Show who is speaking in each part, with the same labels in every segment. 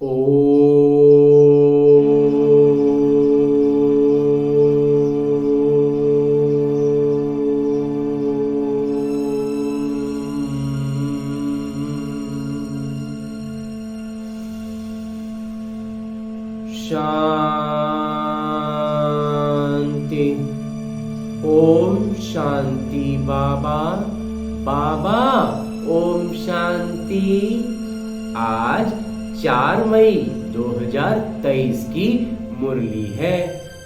Speaker 1: शांति। ओम शांति। बाबा बाबा ओम शांति। आज 4 मई 2023 की मुरली है,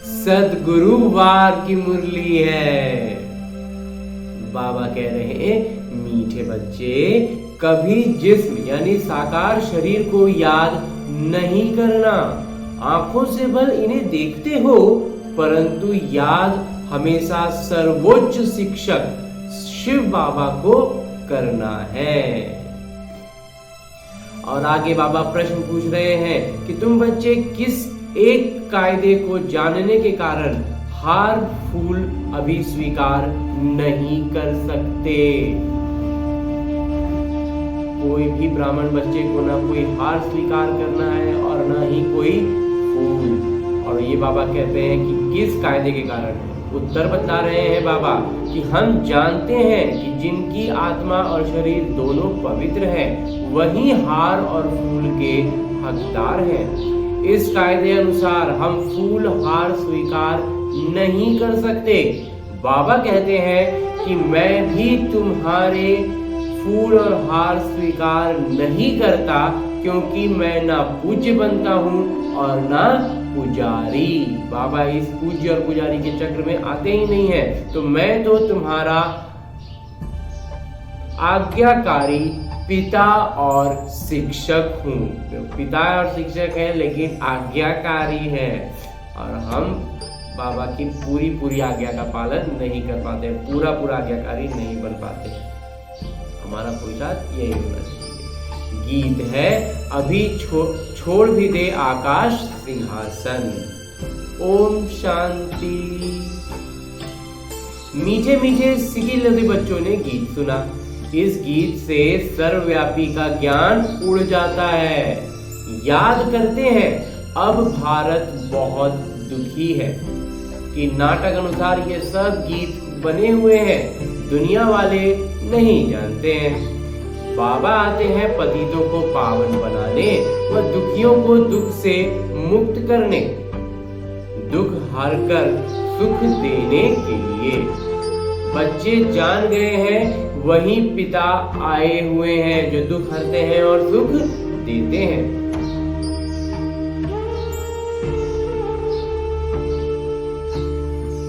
Speaker 1: सद्गुरुवार की मुरली है। बाबा कह रहे हैं, मीठे बच्चे कभी जिस्म यानी साकार शरीर को याद नहीं करना। आंखों से बल इन्हें देखते हो, परंतु याद हमेशा सर्वोच्च शिक्षक शिव बाबा को करना है। और आगे बाबा प्रश्न पूछ रहे हैं कि तुम बच्चे किस एक कायदे को जानने के कारण हार फूल अभी स्वीकार नहीं कर सकते। कोई भी ब्राह्मण बच्चे को ना कोई हार स्वीकार करना है और ना ही कोई फूल। और ये बाबा कहते हैं कि किस कायदे के कारण। उत्तर बता रहे हैं बाबा कि हम जानते हैं कि जिनकी आत्मा और शरीर दोनों पवित्र है, वही हार और फूल के हकदार हैं। इस कायदे अनुसार हम फूल हार स्वीकार नहीं कर सकते। बाबा कहते हैं कि मैं भी तुम्हारे फूल और हार स्वीकार नहीं करता, क्योंकि मैं ना पूज्य बनता हूँ और ना पुजारी। बाबा इस पूज्य और पुजारी के चक्र में आते ही नहीं है। तो मैं तो तुम्हारा आज्ञाकारी पिता और शिक्षक हूँ। पिता और शिक्षक है, लेकिन आज्ञाकारी है। और हम बाबा की पूरी आज्ञा का पालन नहीं कर पाते, पूरा आज्ञाकारी नहीं बन पाते। हमारा पुरुषार्थ यही होना चाहिए। गीत है, अभी छोड़ भी दे आकाश सिंहासन। ओम शांति। मीठे मीठे सिकिलधी बच्चों ने गीत सुना। इस गीत से सर्वव्यापी का ज्ञान उड़ जाता है। याद करते हैं, अब भारत बहुत दुखी है कि नाटक अनुसार ये सब गीत बने हुए हैं, दुनिया वाले नहीं जानते हैं। बाबा आते हैं पतितों को पावन बनाने व दुखियों को दुख से मुक्त करने, दुख हरकर सुख देने के लिए। बच्चे जान गए हैं, वही पिता आए हुए हैं जो दुख हरते हैं और सुख देते हैं।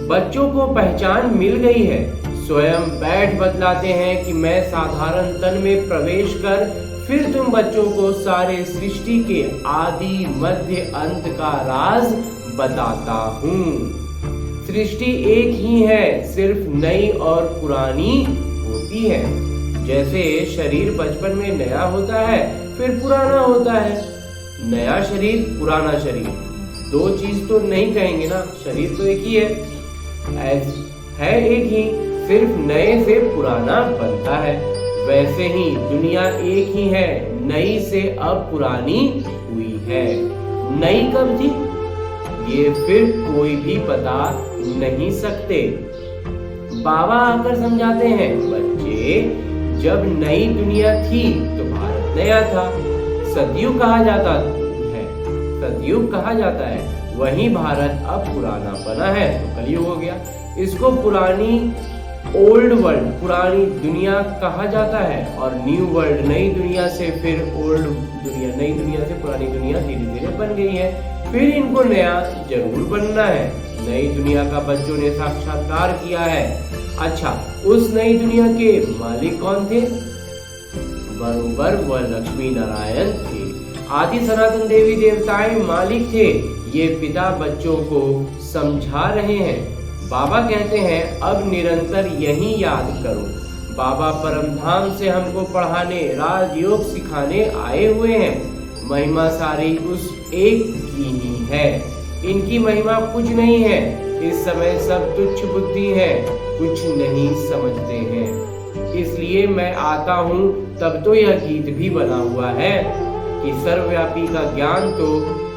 Speaker 1: बच्चों को पहचान मिल गई है। स्वयं बैठ बतलाते हैं कि मैं साधारण तन में प्रवेश कर फिर तुम बच्चों को सारे सृष्टि के आदि मध्य अंत का राज बताता हूँ। सृष्टि एक ही है, सिर्फ नई और पुरानी होती है। जैसे शरीर बचपन में नया होता है, फिर पुराना होता है। नया शरीर, पुराना शरीर, दो चीज तो नहीं कहेंगे ना, शरीर तो एक ही है एक ही, सिर्फ नए से पुराना बनता है। वैसे ही दुनिया एक ही है, नई से अब पुरानी हुई है। नई कब थी, ये फिर कोई भी बता नहीं सकते। बाबा आकर समझाते हैं, बच्चे जब नई दुनिया थी तो भारत नया था, सतयुग कहा जाता है। वही भारत अब पुराना बना है तो कलयुग हो गया। इसको पुरानी ओल्ड वर्ल्ड, पुरानी दुनिया कहा जाता है, और न्यू वर्ल्ड, नई दुनिया से फिर ओल्ड दुनिया, नई दुनिया से पुरानी दुनिया धीरे धीरे बन गई है। फिर इनको नया जरूर बनना है। नई दुनिया का बच्चों ने साक्षात्कार किया है। अच्छा, उस नई दुनिया के मालिक कौन थे? बरोबर वह लक्ष्मी नारायण थे। आदि सनातन देवी देवताएं मालिक थे। ये पिता बच्चों को समझा रहे हैं। बाबा कहते हैं, अब निरंतर यही याद करो। बाबा परमधाम से हमको पढ़ाने, राजयोग सिखाने आए हुए हैं। महिमा सारी उस एक की ही है। इनकी महिमा कुछ नहीं है। इस समय सब तुच्छ बुद्धि है, कुछ नहीं समझते हैं। इसलिए मैं आता हूँ तब तो यह गीत भी बना हुआ है कि सर्वव्यापी का ज्ञान तो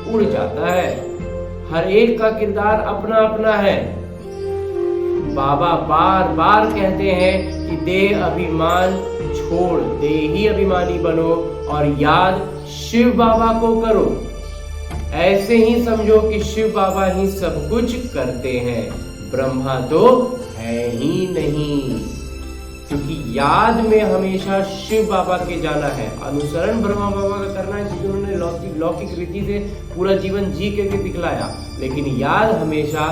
Speaker 1: उड़ जाता है। हर एक का किरदार अपना अपना है। बाबा बार बार कहते हैं कि देह अभिमान छोड़ देही अभिमानी बनो और याद शिव बाबा को करो। ऐसे ही समझो कि शिव बाबा ही सब कुछ करते हैं, ब्रह्मा तो है ही नहीं। क्योंकि याद में हमेशा शिव बाबा के जाना है, अनुसरण ब्रह्मा बाबा का करना है, क्योंकि उन्होंने लौकिक रीति से पूरा जीवन जी करके दिखलाया, लेकिन याद हमेशा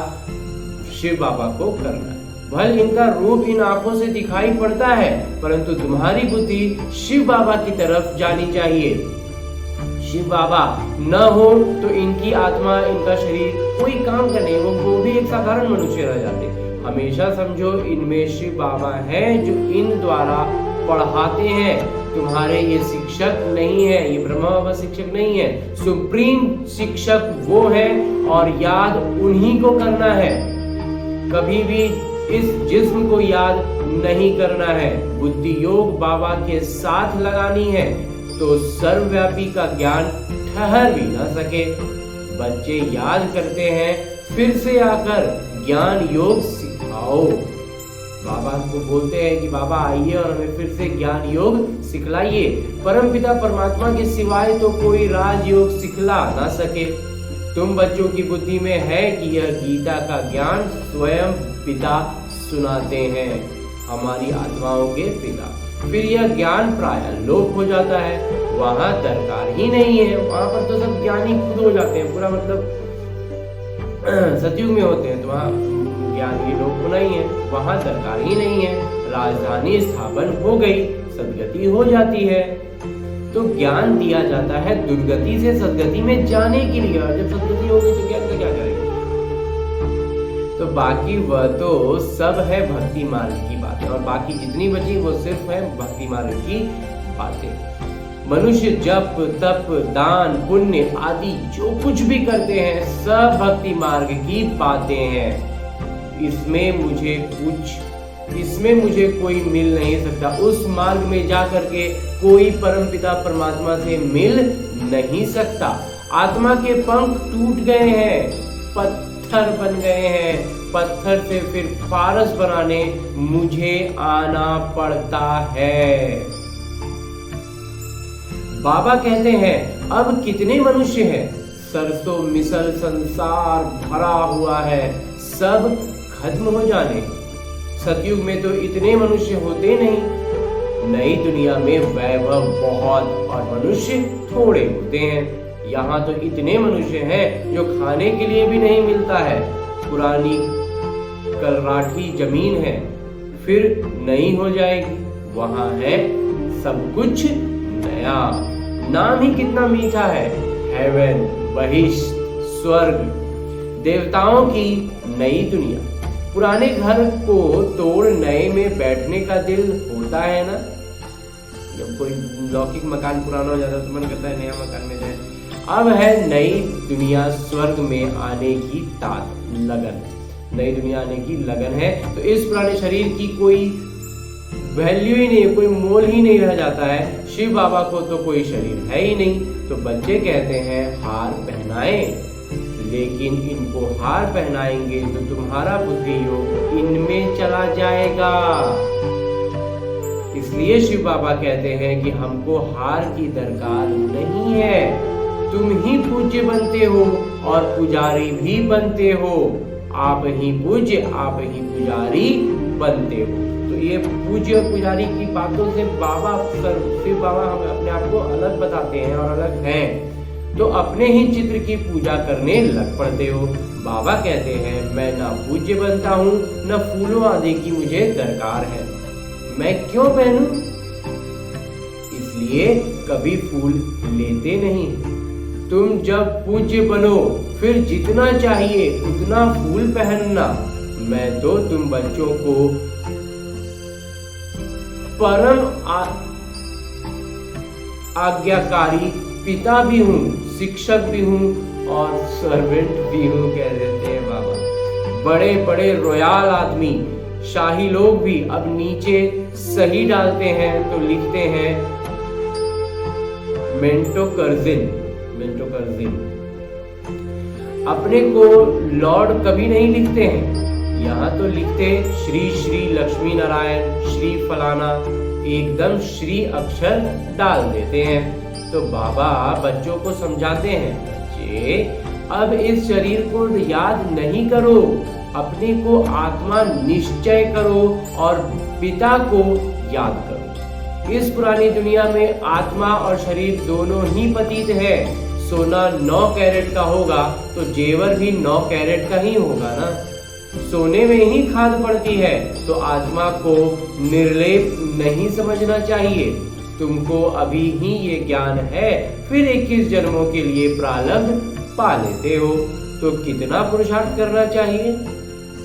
Speaker 1: शिव बाबा को करना है। भले इनका रूप इन आंखों से दिखाई पड़ता है, परंतु तुम्हारी बुद्धि शिव बाबा की तरफ जानी चाहिए। शिव बाबा न हो तो इनकी आत्मा, इनका शरीर कोई काम का नहीं, वो भी एक साधारण मनुष्य रह जाते। हमेशा समझो इनमें शिव बाबा हैं जो इन द्वारा पढ़ाते हैं। तुम्हारे ये शिक्षक नहीं है, ये ब्रह्मा बाबा शिक्षक नहीं है, सुप्रीम शिक्षक वो है और याद उन्हीं को करना है। कभी भी इस जिस्म को याद नहीं करना है, बुद्धि योग बाबा के साथ लगानी है, तो सर्वव्यापी का ज्ञान ठहर भी ना सके। बच्चे याद करते हैं, फिर से आकर ज्ञान योग सिखाओ। बाबा को बोलते हैं कि बाबा आइए और हमें फिर से ज्ञान योग सिखलाइए। परमपिता परमात्मा के सिवाय तो कोई राजयोग सिखला ना सके। तुम बच्चों की बुद्धि में है कि यह गीता का ज्ञान स्वयं पिता सुनाते हैं, हमारी आत्माओं के पिता। फिर यह ज्ञान प्राय लोप हो जाता है, वहां दरकार ही नहीं है। वहां पर तो सब ज्ञानी खुद हो जाते हैं, पूरा मतलब सतयुग में होते हैं, तो वहां ज्ञान ये लोग होना ही है, वहां दरकार ही नहीं है। राजधानी स्थापन हो गई, सदगति हो जाती है, तो ज्ञान दिया जाता है दुर्गति से सदगति में जाने के लिए। और जब सदगति हो गई तो ज्ञान का क्या करेंगे? तो बाकी वह तो सब है भक्ति मार्ग की बातें, और बाकी जितनी बची वो सिर्फ है भक्ति मार्ग की बातें। मनुष्य जप तप दान पुण्य आदि जो कुछ भी करते हैं सब भक्ति मार्ग की बातें हैं। इसमें मुझे कोई मिल नहीं सकता। उस मार्ग में जा करके कोई परमपिता परमात्मा से मिल नहीं सकता। आत्मा के पंख टूट गए हैं, पत्थर बन गए हैं, पत्थर से फिर पारस बनाने मुझे आना पड़ता है। बाबा कहते हैं अब कितने मनुष्य हैं, सरसों मिसल संसार भरा हुआ है, सब खत्म हो जाने। सतयुग में तो इतने मनुष्य होते नहीं, नई दुनिया में वैभव बहुत और मनुष्य थोड़े होते हैं। यहाँ तो इतने मनुष्य हैं जो खाने के लिए भी नहीं मिलता है। पुरानी कलराठी जमीन है, फिर नई हो जाएगी, वहां है सब कुछ नया। नाम ही कितना मीठा है, हेवन, बहिष्ठ, स्वर्ग, देवताओं की नई दुनिया। पुराने घर को तोड़ नए में बैठने का दिल होता है ना। जब कोई लौकिक मकान पुराना हो जाता है तो मन करता है नया मकान में जाए। अब है नई दुनिया, स्वर्ग में आने की लगन, नई दुनिया आने की लगन है। तो इस पुराने शरीर की कोई वैल्यू ही नहीं, कोई मोल ही नहीं रह जाता है। शिव बाबा को तो कोई शरीर है ही नहीं। तो बच्चे कहते हैं हार पहनाए, लेकिन इनको हार पहनाएंगे तो तुम्हारा बुद्धि योग इनमें चला जाएगा। इसलिए शिव बाबा कहते हैं कि हमको हार की दरकार नहीं है। तुम ही पूज्य बनते हो और पुजारी भी बनते हो। आप ही पूज्य, आप ही पुजारी बनते हो। तो ये पूज्य और पुजारी की बातों से शिव बाबा हमें अपने आप को अलग बताते हैं और अलग हैं। तो अपने ही चित्र की पूजा करने लग पड़ते हो। बाबा कहते हैं मैं ना पूज्य बनता हूँ, न फूलों आदि की मुझे दरकार है। मैं क्यों पहनूं? इसलिए कभी फूल लेते नहीं। तुम जब पूज्य बनो फिर जितना चाहिए उतना फूल पहनना। मैं तो तुम बच्चों को परम आज्ञाकारी पिता भी हूँ, शिक्षक भी हूँ और सर्वेंट भी हूँ, कह देते हैं बाबा। बड़े बड़े रॉयल आदमी, शाही लोग भी अब नीचे सही डालते हैं तो लिखते हैं मेंटोकर्जिन अपने को लॉर्ड कभी नहीं लिखते हैं। यहाँ तो लिखते श्री श्री लक्ष्मी नारायण श्री फलाना, एकदम श्री अक्षर डाल देते हैं। तो बाबा बच्चों को समझाते हैं, बच्चे अब इस शरीर को याद नहीं करो, अपने को आत्मा निश्चय करो और पिता को याद करो। इस पुरानी दुनिया में आत्मा और शरीर दोनों ही पतित है। सोना 9 कैरेट का होगा तो जेवर भी 9 कैरेट का ही होगा ना। सोने में ही खाद पड़ती है, तो आत्मा को निर्लेप नहीं समझना चाहिए। तुमको अभी ही ये ज्ञान है, फिर 21 जन्मों के लिए प्रारब्ध पा लेते हो, तो कितना पुरुषार्थ करना चाहिए।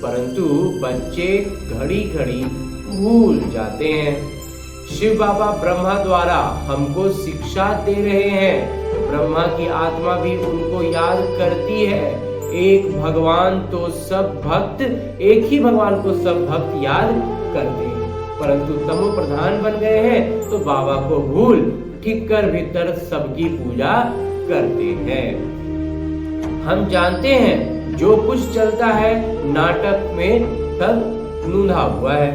Speaker 1: परंतु बच्चे घड़ी घड़ी भूल जाते हैं। शिव बाबा ब्रह्मा द्वारा हमको शिक्षा दे रहे हैं। ब्रह्मा की आत्मा भी उनको याद करती है। एक भगवान तो सब भक्त, एक ही भगवान को सब भक्त याद करते हैं, परंतु तमो प्रधान बन गए हैं तो बाबा को भूल ठीक कर भीतर सबकी पूजा करते हैं। हम जानते हैं जो कुछ चलता है नाटक में सब नूंधा हुआ है।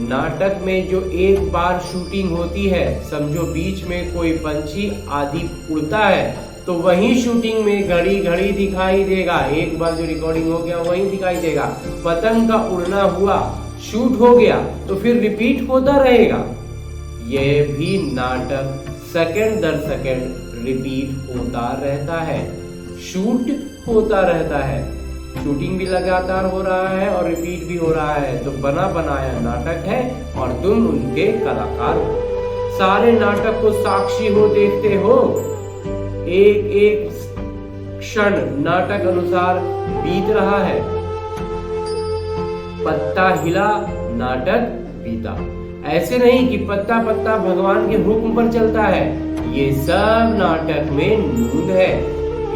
Speaker 1: नाटक में जो एक बार शूटिंग होती है, समझो बीच में कोई पंछी आदि उड़ता है, तो वही शूटिंग में घड़ी घड़ी दिखाई देगा। एक बार जो रिकॉर्डिंग हो गया वही दिखाई देगा। पतंग का उड़ना हुआ, शूट हो गया, तो फिर रिपीट होता रहेगा। यह भी नाटक सेकंड दर सेकंड रिपीट होता रहता है, शूट होता रहता है। शूटिंग भी लगातार हो रहा है और रिपीट भी हो रहा है, तो बना बनाया नाटक है और तुम उनके कलाकार हो। सारे नाटक को साक्षी हो, देखते हो। एक एक क्षण नाटक अनुसार बीत रहा है। पत्ता हिला, नाटक बीता। ऐसे नहीं कि पत्ता पत्ता भगवान के हुक्म पर चलता है। ये सब नाटक में नूंद है।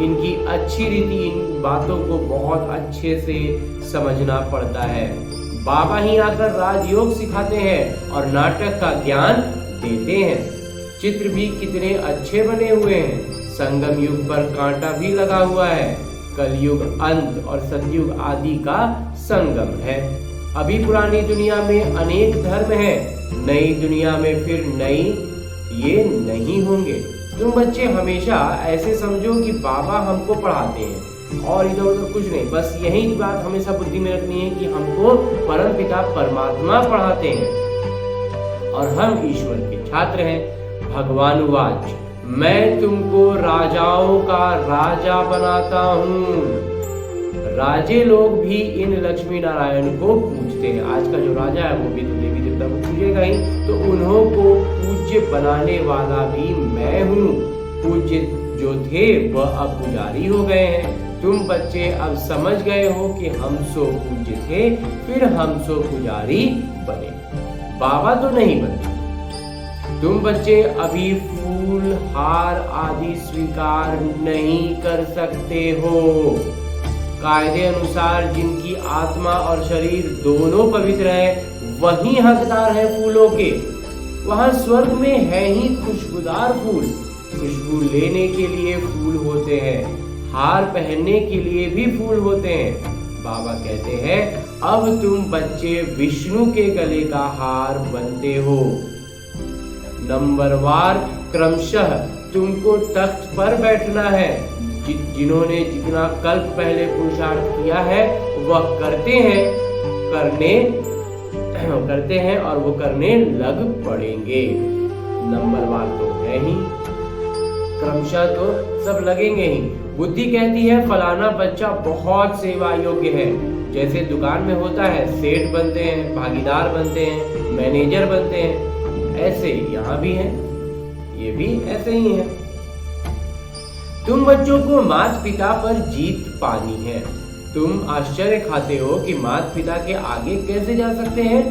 Speaker 1: इनकी अच्छी रीति, इन बातों को बहुत अच्छे से समझना पड़ता है। बाबा ही आकर राजयोग सिखाते हैं और नाटक का ज्ञान देते हैं। चित्र भी कितने अच्छे बने हुए हैं। संगम युग पर कांटा भी लगा हुआ है। कलयुग अंत और सतयुग आदि का संगम है। अभी पुरानी दुनिया में अनेक धर्म है, नई दुनिया में फिर नई ये नहीं होंगे। तुम बच्चे हमेशा ऐसे समझो कि बाबा हमको पढ़ाते हैं और इधर उधर कुछ नहीं। बस यही बात हमेशा बुद्धि में रखनी है कि हमको परम पिता परमात्मा पढ़ाते हैं और हम ईश्वर के छात्र हैं। भगवान वाच, मैं तुमको राजाओं का राजा बनाता हूँ। राजे लोग भी इन लक्ष्मी नारायण को पूजते हैं। आज का जो राजा है वो भी तो देवी देवता को पूजेगा ही, तो उन्हों को पूज्य बनाने वाला भी मैं हूँ। पूज्य जो थे वह अब पुजारी हो गए हैं। तुम बच्चे अब समझ गए हो कि हम सो पूज्य थे, फिर हम सो पुजारी बने, बाबा तो नहीं बने। तुम बच्चे अभी फूल हार आदि स्वीकार नहीं कर सकते हो। कायदे अनुसार जिनकी आत्मा और शरीर दोनों पवित्र है वही हकदार है फूलों के। वहां स्वर्ग में है ही खुशबूदार फूल। खुशबू लेने के लिए फूल होते हैं, हार पहनने के लिए भी फूल होते हैं। बाबा कहते हैं अब तुम बच्चे विष्णु के गले का हार बनते हो। नंबरवार क्रमशः तुमको तख्त पर बैठना है। जिन्होंने जितना कल्प पहले पुरुषार्थ किया है वह करते हैं और वो करने लग पड़ेंगे। नंबरवार तो है ही, क्रमशः तो सब लगेंगे ही। बुद्धि कहती है फलाना बच्चा बहुत सेवा योग्य है। जैसे दुकान में होता है, सेठ बनते हैं, भागीदार बनते हैं, मैनेजर बनते हैं, ऐसे यहाँ भी है, ये भी ऐसे ही है। तुम बच्चों को माता पिता पर जीत पानी है। तुम आश्चर्य खाते हो कि माता पिता के आगे कैसे जा सकते हैं।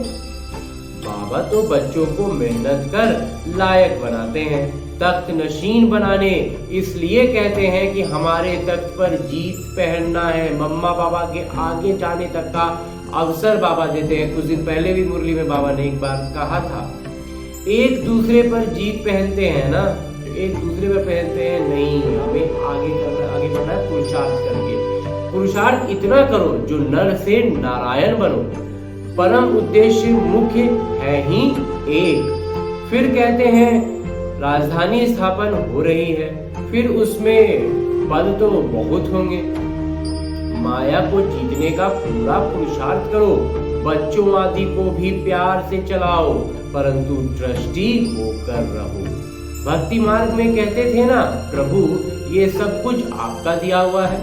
Speaker 1: बाबा तो बच्चों को मेहनत कर लायक बनाते हैं, तख्त नशीन बनाने इसलिए कहते हैं कि हमारे तख्त पर जीत पहनना है। मम्मा पापा के आगे जाने तक का अवसर बाबा देते हैं। कुछ दिन पहले भी मुरली में बाबा ने एक बार कहा था, एक दूसरे पर जीत पहनते हैं ना। एक दूसरे पे पहनते हैं, नहीं, हमें आगे बढ़ना है पुरुषार्थ करके। पुरुषार्थ इतना करो जो नर से नारायण बनो। परम उद्देश्य मुख्य है ही एक। फिर कहते हैं राजधानी स्थापन हो रही है, फिर उसमें पद तो बहुत होंगे। माया को जीतने का पूरा पुरुषार्थ करो। बच्चों आदि को भी प्यार से चलाओ, परंतु दृष्टि होकर रहो। भक्ति मार्ग में कहते थे ना, प्रभु ये सब कुछ आपका दिया हुआ है,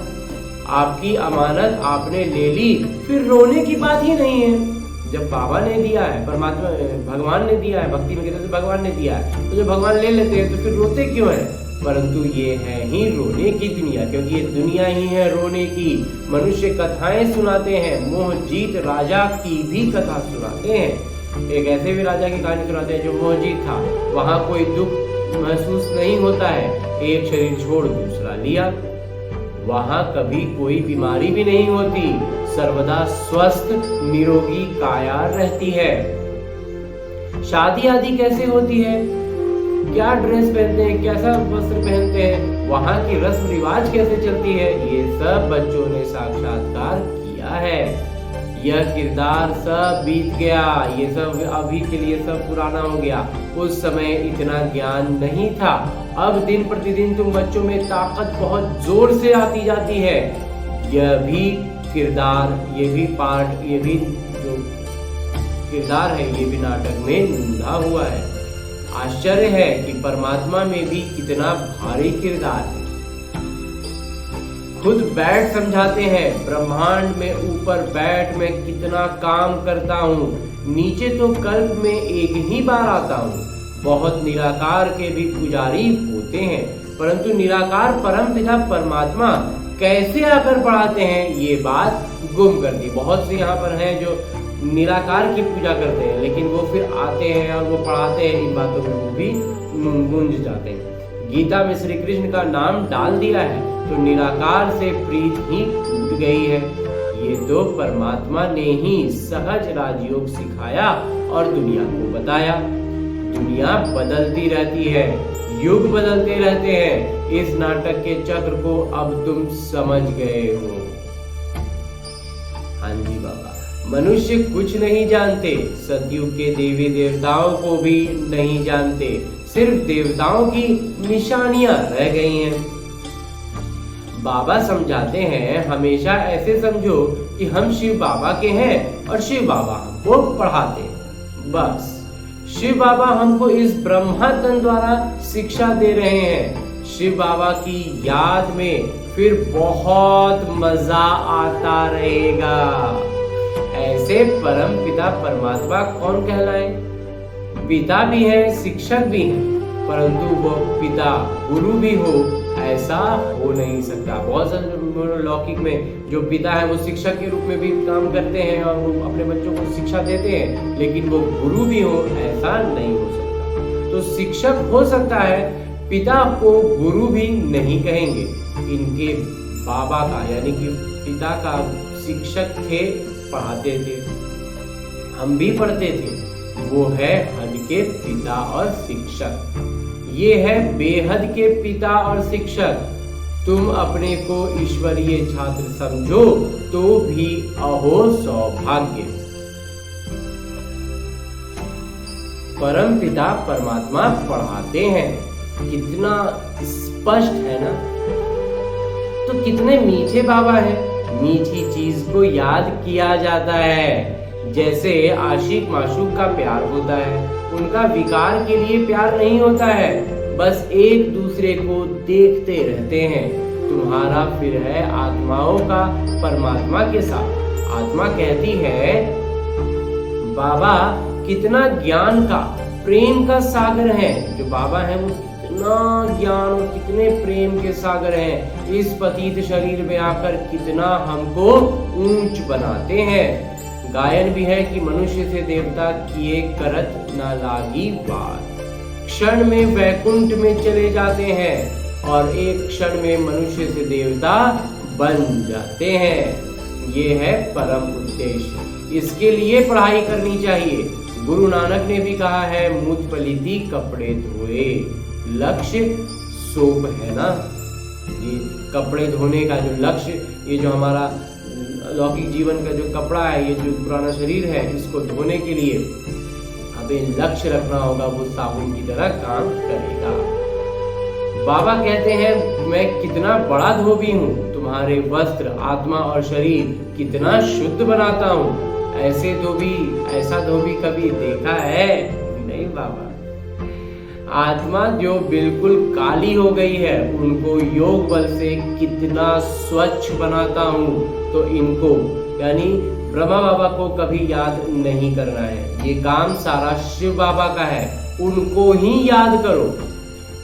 Speaker 1: आपकी अमानत आपने ले ली, फिर रोने की बात ही नहीं है। जब बाबा ने दिया है, परमात्मा भगवान ने दिया है, भक्ति में कहते थे भगवान ने दिया है, तो जब भगवान ले लेते हैं तो फिर रोते क्यों है? परंतु ये है ही रोने की दुनिया, क्योंकि ये दुनिया ही है रोने की। मनुष्य कथाएं सुनाते हैं, मोहजीत राजा की भी कथा सुनाते हैं। एक ऐसे भी राजा की कहानी सुनाते हैं जो मोहजीत था, वहां कोई दुख महसूस नहीं होता है, एक शरीर छोड़ दूसरा लिया, वहां कभी कोई बीमारी भी नहीं होती, सर्वदा स्वस्थ निरोगी काया रहती है। शादी आदि कैसे होती है, क्या ड्रेस पहनते हैं, कैसा वस्त्र पहनते हैं, वहां की रस्म रिवाज कैसे चलती है, ये सब बच्चों ने साक्षात्कार किया है। यह किरदार सब बीत गया, ये सब अभी के लिए सब पुराना हो गया। उस समय इतना ज्ञान नहीं था। अब दिन प्रतिदिन तुम बच्चों में ताकत बहुत जोर से आती जाती है। यह भी किरदार, ये भी पार्ट, ये भी जो किरदार है, ये भी नाटक में निभा हुआ है। आश्चर्य है कि परमात्मा में भी कितना भारी किरदार है। खुद बैठ समझाते हैं, ब्रह्मांड में ऊपर बैठ मैं कितना काम करता हूँ, नीचे तो कल्प में एक ही बार आता हूँ। बहुत निराकार के भी पुजारी होते हैं, परंतु निराकार परम पिता परमात्मा कैसे आकर पढ़ाते हैं, ये बात गुम कर दी। बहुत से यहाँ पर हैं जो निराकार की पूजा करते हैं, लेकिन वो फिर आते हैं और वो पढ़ाते हैं, इन बातों में वो भी गूंज जाते हैं। गीता में श्री कृष्ण का नाम डाल दिया है तो निराकार से प्रीत ही टूट गई है। ये तो परमात्मा ने ही सहज राजयोग सिखाया और दुनिया को बताया। दुनिया बदलती रहती है, युग बदलते रहते हैं। इस नाटक के चक्र को अब तुम समझ गए हो। हाँ जी बाबा, मनुष्य कुछ नहीं जानते, सतयुग के देवी देवताओं को भी नहीं जानते, सिर्फ देवताओं की निशानियां रह गई हैं। बाबा समझाते हैं, हमेशा ऐसे समझो कि हम शिव बाबा के हैं और शिव बाबा हमको पढ़ाते हैं। बस शिव बाबा हमको इस ब्रह्मा तन द्वारा शिक्षा दे रहे हैं। शिव बाबा की याद में फिर बहुत मजा आता रहेगा। ऐसे परम पिता परमात्मा कौन कहलाए? पिता भी है, शिक्षक भी है, परंतु वो पिता गुरु भी हो ऐसा हो नहीं सकता। बहुत सारे लौकिक में जो पिता है वो शिक्षक के रूप में भी काम करते हैं और वो अपने बच्चों को शिक्षा देते हैं, लेकिन वो गुरु भी हो ऐसा नहीं हो सकता। तो शिक्षक हो सकता है, पिता को गुरु भी नहीं कहेंगे। इनके बाबा का यानी कि पिता का शिक्षक थे, पढ़ाते थे, हम भी पढ़ते थे। वो है हद के पिता और शिक्षक। ये है बेहद के पिता और शिक्षक। तुम अपने को ईश्वरीय छात्र समझो तो भी अहो सौभाग्य। परम पिता परमात्मा पढ़ाते हैं, कितना स्पष्ट है ना। तो कितने मीठे बाबा हैं, मीठी चीज को याद किया जाता है। जैसे आशिक माशूक का प्यार होता है, उनका विकार के लिए प्यार नहीं होता है, बस एक दूसरे को देखते रहते हैं। तुम्हारा फिर है आत्माओं का परमात्मा के साथ। आत्मा कहती है, बाबा कितना ज्ञान का प्रेम का सागर है। जो बाबा है वो कितना ज्ञान और कितने प्रेम के सागर हैं। इस पतित शरीर में आकर कितना हमको ऊंच बनाते हैं। गायन भी है कि मनुष्य से देवता किए करत न लागी बात। क्षण में वैकुंठ में चले जाते हैं और एक क्षण में मनुष्य से देवता बन जाते हैं। ये है परम उद्देश्य। इसके लिए पढ़ाई करनी चाहिए। गुरु नानक ने भी कहा है, मूत पलीती कपड़े धोए। लक्ष्य सोप है ना, ये कपड़े धोने का जो लक्ष्य, ये जो हमारा लौकिक जीवन का जो कपड़ा है, ये जो पुराना शरीर है, इसको धोने के लिए हमें लक्ष्य रखना होगा, वो साबुन की तरह काम करेगा। बाबा कहते हैं मैं कितना बड़ा धोबी हूँ, तुम्हारे वस्त्र, आत्मा और शरीर कितना शुद्ध बनाता हूँ। ऐसा धोबी कभी देखा है? नहीं बाबा। आत्मा जो बिल्कुल काली हो गई है, उनको योग बल से कितना स्वच्छ बनाता हूँ। तो इनको यानी ब्रह्मा बाबा को कभी याद नहीं करना है, ये काम सारा शिव बाबा का है, उनको ही याद करो।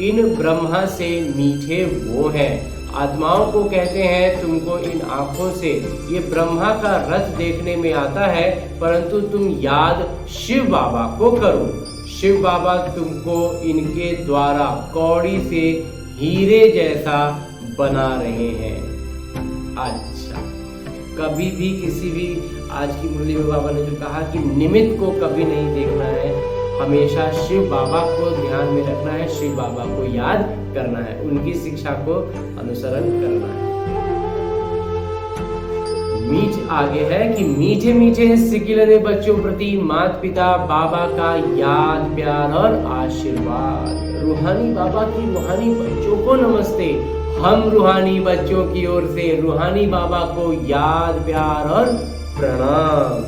Speaker 1: इन ब्रह्मा से मीठे वो हैं। आत्माओं को कहते हैं तुमको इन आंखों से ये ब्रह्मा का रथ देखने में आता है, परंतु तुम याद शिव बाबा को करो। शिव बाबा तुमको इनके द्वारा कौड़ी से हीरे जैसा बना रहे हैं। अच्छा, कभी भी किसी भी, आज की मुरली में बाबा ने जो कहा कि निमित्त को कभी नहीं देखना है, हमेशा शिव बाबा को ध्यान में रखना है, शिव बाबा को याद करना है, उनकी शिक्षा को अनुसरण करना है। आगे है कि मीठे मीठे सिकिलरे बच्चों प्रति माता पिता बाबा का याद प्यार और आशीर्वाद। रूहानी बाबा की रूहानी बच्चों को नमस्ते। हम रूहानी बच्चों की ओर से रूहानी बाबा को याद प्यार और प्रणाम।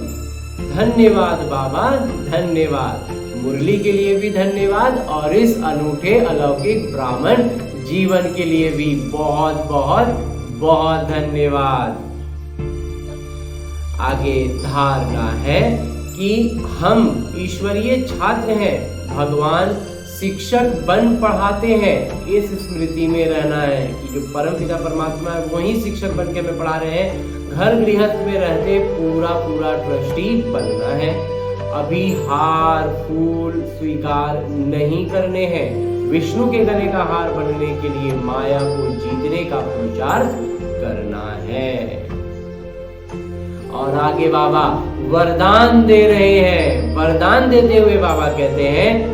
Speaker 1: धन्यवाद बाबा, धन्यवाद। मुरली के लिए भी धन्यवाद और इस अनूठे अलौकिक ब्राह्मण जीवन के लिए भी बहुत बहुत बहुत धन्यवाद। आगे धारणा है कि हम ईश्वरीय छात्र हैं, भगवान शिक्षक बन पढ़ाते हैं। इस स्मृति में रहना है कि जो परमपिता परमात्मा है वही शिक्षक बन के हमें पढ़ा रहे हैं। घर गृहस्थ में रहते पूरा पूरा ट्रस्टी बनना है। अभी हार फूल स्वीकार नहीं करने हैं। विष्णु के गले का हार बनने के लिए माया को जीतने का प्रचार करना है। और आगे बाबा वरदान दे रहे हैं। वरदान देते हुए बाबा कहते हैं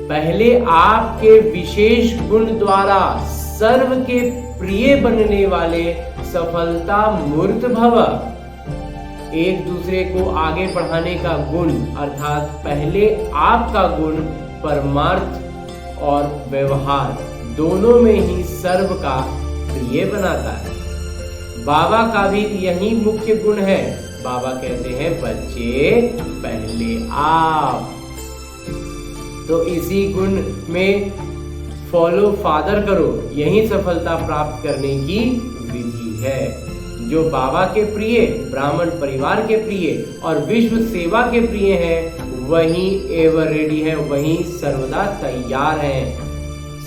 Speaker 1: पहले आपके विशेष गुण द्वारा सर्व के प्रिय बनने वाले सफलता मूर्त भव। एक दूसरे को आगे बढ़ाने का गुण, अर्थात पहले आपका गुण परमार्थ और व्यवहार दोनों में ही सर्व का प्रिय बनाता है। बाबा का भी यही मुख्य गुण है। बाबा कहते हैं बच्चे पहले आप, तो इसी गुण में फॉलो फादर करो। यही सफलता प्राप्त करने की विधि है। जो बाबा के प्रिय, ब्राह्मण परिवार के प्रिय और विश्व सेवा के प्रिय हैं, वही एवर रेडी है, वही सर्वदा तैयार हैं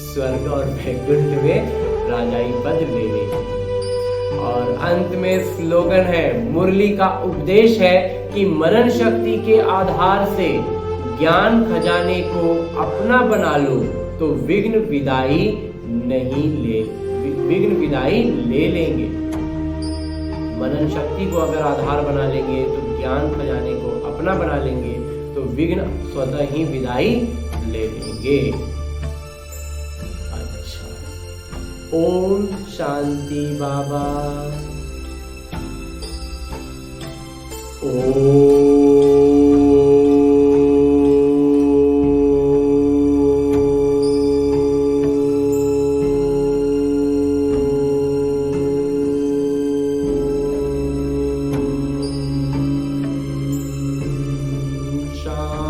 Speaker 1: स्वर्ग और वैकुंठ में राजाई पद लेने। और अंत में स्लोगन है, मुरली का उपदेश है कि मनन शक्ति के आधार से ज्ञान खजाने को अपना बना लो तो विघ्न विदाई ले लेंगे। मनन शक्ति को अगर आधार बना लेंगे तो ज्ञान खजाने को अपना बना लेंगे तो विघ्न स्वतः ही विदाई ले लेंगे। ओम शांति बाबा। शांति।